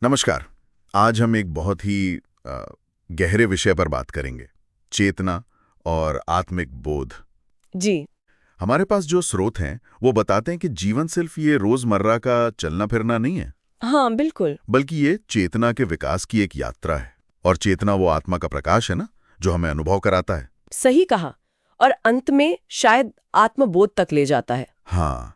नमस्कार। आज हम एक बहुत ही गहरे विषय पर बात करेंगे, चेतना और आत्मिक बोध। जी। हमारे पास जो स्रोत हैं वो बताते हैं कि जीवन सिर्फ ये रोजमर्रा का चलना फिरना नहीं है, हाँ, बिल्कुल। बल्कि ये चेतना के विकास की एक यात्रा है। और चेतना वो आत्मा का प्रकाश है ना, जो हमें अनुभव कराता है। सही कहा। और अंत में शायद आत्मबोध तक ले जाता है। हाँ,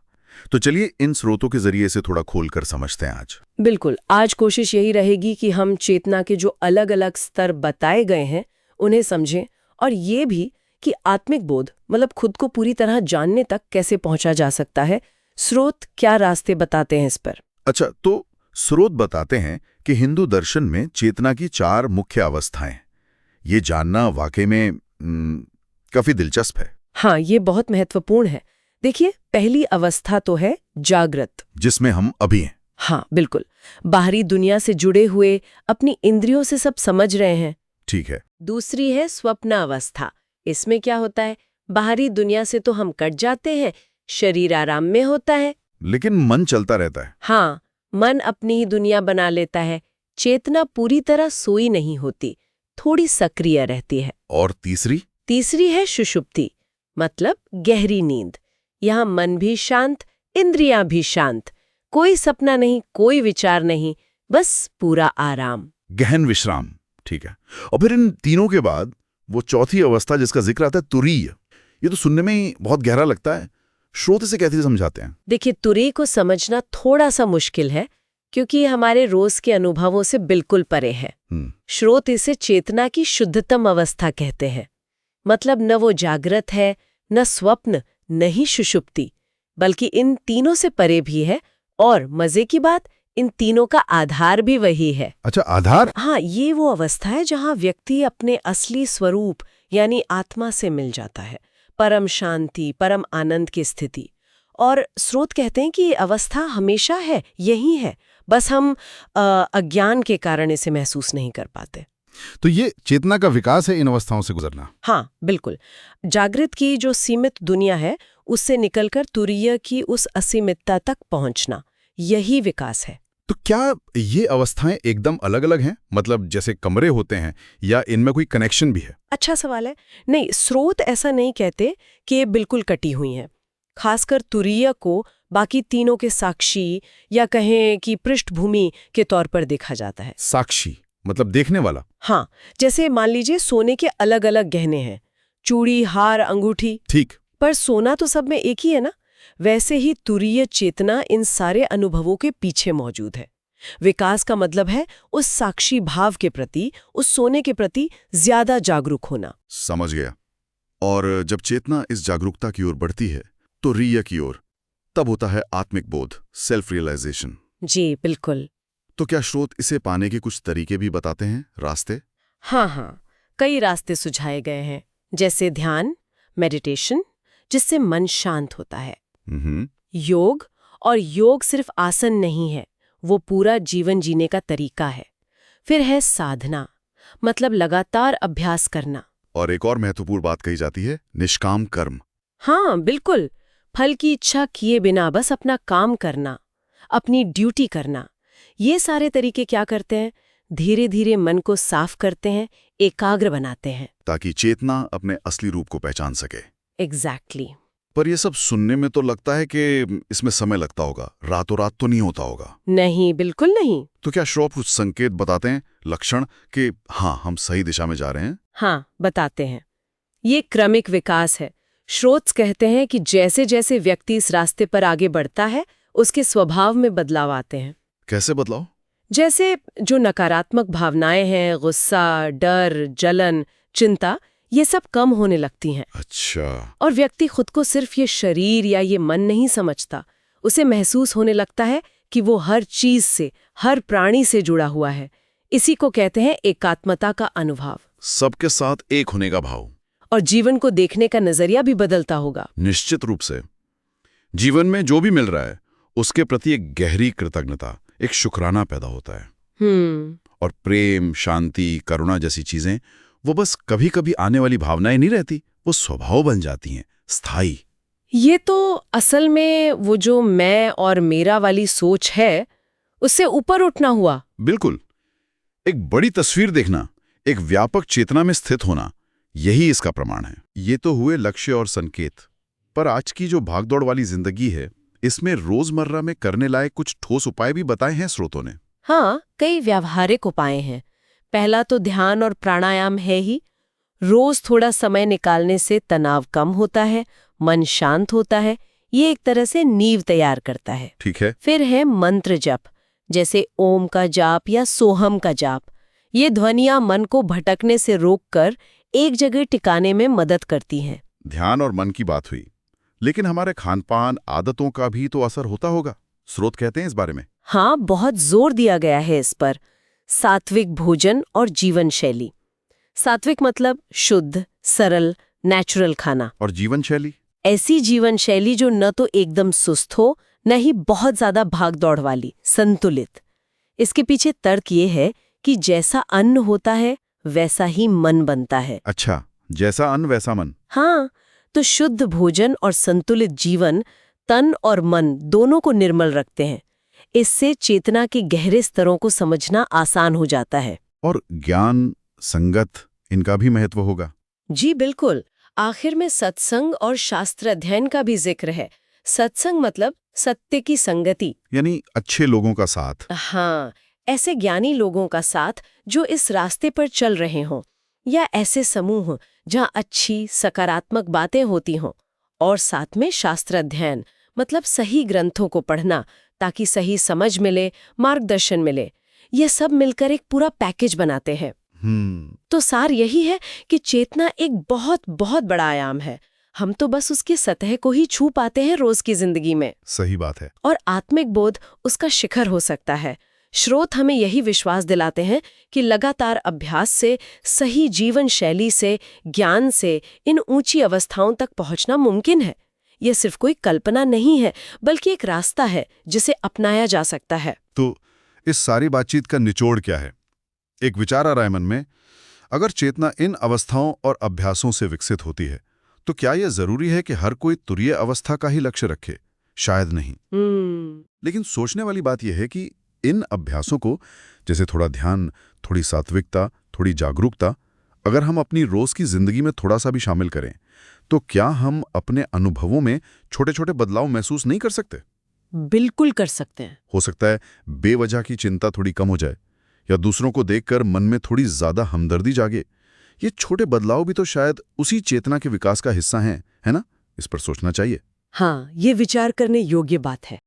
तो चलिए इन स्रोतों के जरिए इसे थोड़ा खोलकर समझते हैं आज। बिल्कुल। आज कोशिश यही रहेगी कि हम चेतना के जो अलग अलग स्तर बताए गए हैं उन्हें समझें, और ये भी कि आत्मिक बोध मतलब खुद को पूरी तरह जानने तक कैसे पहुंचा जा सकता है। स्रोत क्या रास्ते बताते हैं इस पर? अच्छा, तो स्रोत बताते हैं कि हिंदू दर्शन में चेतना की 4 मुख्य अवस्थाएं। ये जानना वाकई में काफी दिलचस्प है। हाँ, ये बहुत महत्वपूर्ण है। देखिए, पहली अवस्था तो है जागृत। जिसमें हम अभी हैं। हाँ, बिल्कुल। बाहरी दुनिया से जुड़े हुए, अपनी इंद्रियों से सब समझ रहे हैं। ठीक है। दूसरी है स्वप्न अवस्था। इसमें क्या होता है, बाहरी दुनिया से तो हम कट जाते हैं, शरीर आराम में होता है। लेकिन मन चलता रहता है। हाँ, मन अपनी ही दुनिया बना लेता है। चेतना पूरी तरह सोई नहीं होती, थोड़ी सक्रिय रहती है। और तीसरी? तीसरी है सुषुप्ति, मतलब गहरी नींद। यहाँ मन भी शांत, इंद्रियां भी शांत, कोई सपना नहीं, कोई विचार नहीं, बस पूरा आराम। गहन विश्राम। ठीक है। और फिर इन तीनों के बाद वो चौथी अवस्था जिसका जिक्र आता है, तुरीय। ये तो सुनने में ही बहुत गहरा लगता है। श्रोत इसे कैसे समझाते हैं? देखिए, तुरीय को समझना थोड़ा सा मुश्किल है, क्योंकि ये हमारे रोज के अनुभवों से बिल्कुल परे है। श्रोत इसे चेतना की शुद्धतम अवस्था कहते हैं। मतलब न वो जागृत है, न स्वप्न, न ही सुषुप्ति, बल्कि इन तीनों से परे भी है। और मजे की बात, इन तीनों का आधार भी वही है। अच्छा, आधार? हाँ, ये वो अवस्था है जहाँ व्यक्ति अपने असली स्वरूप यानी आत्मा से मिल जाता है, परम शांति, परम आनंद की स्थिति। और स्रोत कहते हैं कि ये अवस्था हमेशा है, यही है, बस हम अज्ञान के कारण इसे महसूस नहीं कर पाते। तो ये चेतना का विकास है, इन अवस्थाओं से गुजरना। हाँ, बिल्कुल। जागृत की जो सीमित दुनिया है उससे निकलकर तुरीय की उस असीमितता तक पहुंचना, यही विकास है। तो क्या ये अवस्थाएं एकदम अलग अलग हैं? मतलब जैसे कमरे होते हैं, या इनमें कोई कनेक्शन भी है? अच्छा सवाल है। नहीं, स्रोत ऐसा नहीं कहते कि ये बिल्कुल कटी हुई हैं। खासकर तुरीय को बाकी तीनों के साक्षी या कहें कि पृष्ठभूमि के तौर पर देखा जाता है। साक्षी मतलब देखने वाला? हाँ, जैसे मान लीजिए सोने के अलग अलग गहने हैं, चूड़ी, हार, अंगूठी। ठीक। पर सोना तो सब में एक ही है ना। वैसे ही तुरीय चेतना इन सारे अनुभवों के पीछे मौजूद है। विकास का मतलब है उस साक्षी भाव के प्रति, उस सोने के प्रति ज्यादा जागरूक होना। समझ गया। और जब चेतना इस जागरूकता की ओर बढ़ती है, तो रिय की ओर, तब होता है आत्मिक बोध, सेल्फ रियलाइजेशन। जी, बिल्कुल। तो क्या स्रोत इसे पाने के कुछ तरीके भी बताते हैं, रास्ते? हाँ, कई रास्ते सुझाए गए हैं, जैसे ध्यान, मेडिटेशन, जिससे मन शांत होता है। योग, और योग सिर्फ आसन नहीं है, वो पूरा जीवन जीने का तरीका है। फिर है साधना, मतलब लगातार अभ्यास करना। और एक और महत्वपूर्ण बात कही जाती है, निष्काम कर्म। हाँ, बिल्कुल। फल की इच्छा किए बिना बस अपना काम करना, अपनी ड्यूटी करना। ये सारे तरीके क्या करते हैं? धीरे धीरे मन को साफ करते हैं, एकाग्र बनाते हैं, ताकि चेतना अपने असली रूप को पहचान सके। एग्जैक्टली। पर यह सब सुनने में तो लगता है कि इसमें समय लगता होगा, रातों रात तो नहीं होता होगा। नहीं, बिल्कुल नहीं। तो क्या श्रोत कुछ संकेत बताते हैं, लक्षण, कि हाँ, हम सही दिशा में जा रहे हैं? हाँ, बताते हैं। ये क्रमिक विकास है। श्रोत कहते हैं कि जैसे जैसे व्यक्ति इस रास्ते पर आगे बढ़ता है, उसके स्वभाव में बदलाव आते हैं। कैसे बदलाव? जैसे जो नकारात्मक भावनाएं हैं, गुस्सा, डर, जलन, चिंता, ये सब कम होने लगती हैं। अच्छा। और व्यक्ति खुद को सिर्फ ये शरीर या ये मन नहीं समझता। उसे महसूस होने लगता है कि वो हर चीज से, हर प्राणी से जुड़ा हुआ है। इसी को कहते हैं एकात्मता का अनुभव। सबके साथ एक होने का भाव। और जीवन को देखने का नजरिया भी बदलता होगा। निश्चित रूप से। जीवन में जो भी मिल रहा है उसके प्रति एक गहरी कृतज्ञता, एक शुक्राना पैदा होता है। और प्रेम, शांति, करुणा जैसी चीजें वो बस कभी कभी आने वाली भावनाएं नहीं रहती, वो स्वभाव बन जाती हैं, स्थायी। ये तो असल में वो जो मैं और मेरा वाली सोच है, उससे ऊपर उठना हुआ। बिल्कुल। एक बड़ी तस्वीर देखना, एक व्यापक चेतना में स्थित होना, यही इसका प्रमाण है। ये तो हुए लक्ष्य और संकेत। पर आज की जो भागदौड़ वाली जिंदगी है, इसमें रोजमर्रा में करने लायक कुछ ठोस उपाय भी बताए हैं स्रोतों ने। हाँ, कई व्यावहारिक उपाय हैं। पहला तो ध्यान और प्राणायाम है ही। रोज थोड़ा समय निकालने से तनाव कम होता है, मन शांत होता है। ये एक तरह से नींव तैयार करता है। ठीक है। फिर है मंत्र जप, जैसे ओम का जाप या सोहम का जाप। ये ध्वनियां मन को भटकने से रोककर एक जगह टिकाने में मदद करती हैं। ध्यान और मन की बात हुई, लेकिन हमारे खानपान आदतों का भी तो असर होता होगा। स्रोत कहते हैं इस बारे में। हाँ, बहुत जोर दिया गया है इस पर। सात्विक भोजन और जीवन शैली। सात्विक मतलब शुद्ध, सरल, नेचुरल खाना। और जीवन शैली? ऐसी जीवन शैली जो न तो एकदम सुस्त हो, न ही बहुत ज्यादा भाग दौड़ वाली, संतुलित। इसके पीछे तर्क ये है कि जैसा अन्न होता है वैसा ही मन बनता है। अच्छा, जैसा अन्न वैसा मन। हाँ, तो शुद्ध भोजन और संतुलित जीवन तन और मन दोनों को निर्मल रखते हैं। इससे चेतना के गहरे स्तरों को समझना आसान हो जाता है। और ज्ञान, संगत, इनका भी महत्व होगा। जी बिल्कुल। आखिर में सत्संग और शास्त्र अध्ययन का भी जिक्र है। सत्संग मतलब सत्य की संगति, यानी अच्छे लोगों का साथ। हाँ, ऐसे ज्ञानी लोगों का साथ जो इस रास्ते पर चल रहे हों, या ऐसे समूह जहाँ अच्छी सकारात्मक बातें होती हों। और साथ में शास्त्र अध्ययन मतलब सही ग्रंथों को पढ़ना, ताकि सही समझ मिले, मार्गदर्शन मिले। ये सब मिलकर एक पूरा पैकेज बनाते हैं। तो सार यही है कि चेतना एक बहुत बहुत बड़ा आयाम है। हम तो बस उसकी सतह को ही छू पाते हैं रोज की जिंदगी में। सही बात है। और आत्मिक बोध उसका शिखर हो सकता है। स्रोत हमें यही विश्वास दिलाते हैं कि लगातार अभ्यास से, सही जीवन शैली से, ज्ञान से इन ऊंची अवस्थाओं तक पहुंचना मुमकिन है। यह सिर्फ कोई कल्पना नहीं है, बल्कि एक रास्ता है जिसे अपनाया जा सकता है। तो इस सारी बातचीत का निचोड़ क्या है? एक विचार आ रहा है मन में, अगर चेतना इन अवस्थाओं और अभ्यासों से विकसित होती है, तो क्या यह जरूरी है कि हर कोई तुरीय अवस्था का ही लक्ष्य रखे? शायद नहीं। लेकिन सोचने वाली बात यह है कि इन अभ्यासों को, जैसे थोड़ा ध्यान, थोड़ी सात्विकता, थोड़ी जागरूकता, अगर हम अपनी रोज की जिंदगी में थोड़ा सा भी शामिल करें, तो क्या हम अपने अनुभवों में छोटे छोटे बदलाव महसूस नहीं कर सकते? बिल्कुल कर सकते हैं। हो सकता है बेवजह की चिंता थोड़ी कम हो जाए, या दूसरों को देखकर मन में थोड़ी ज्यादा हमदर्दी जागे। ये छोटे बदलाव भी तो शायद उसी चेतना के विकास का हिस्सा हैं, है ना? इस पर सोचना चाहिए। हाँ, ये विचार करने योग्य बात है।